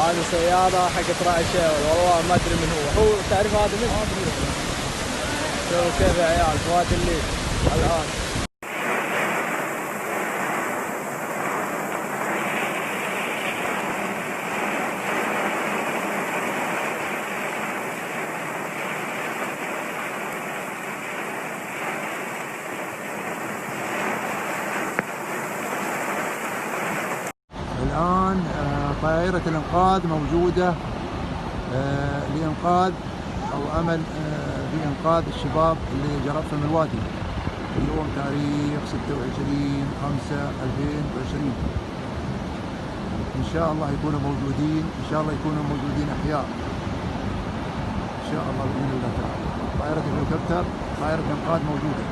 هذه سيارة حقت راعي شاول، والله ما ادري من هو تعرف هذا من؟ شوفوا كيف يا عيال فوات الليل الان. الآن طائرة الإنقاذ موجودة لإنقاذ أو أمل بإنقاذ الشباب اللي جرفهم الوادي. اليوم تاريخ 26/5/2020. إن شاء الله يكونوا موجودين، إن شاء الله يكونوا موجودين أحياء إن شاء الله بإذن الله تعالى. طائرة الهليكوبتر طائرة إنقاذ موجودة.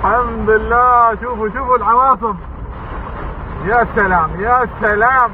الحمد لله. شوفوا العواصف، يا سلام يا سلام.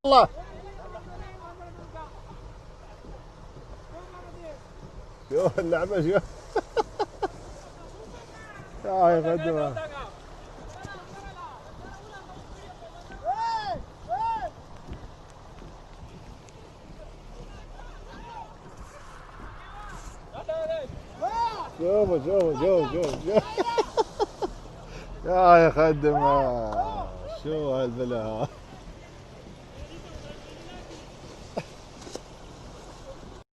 الله شوف اللعبة شوف يا خدمة. شوفوا يا خدمة، شو هالبلا.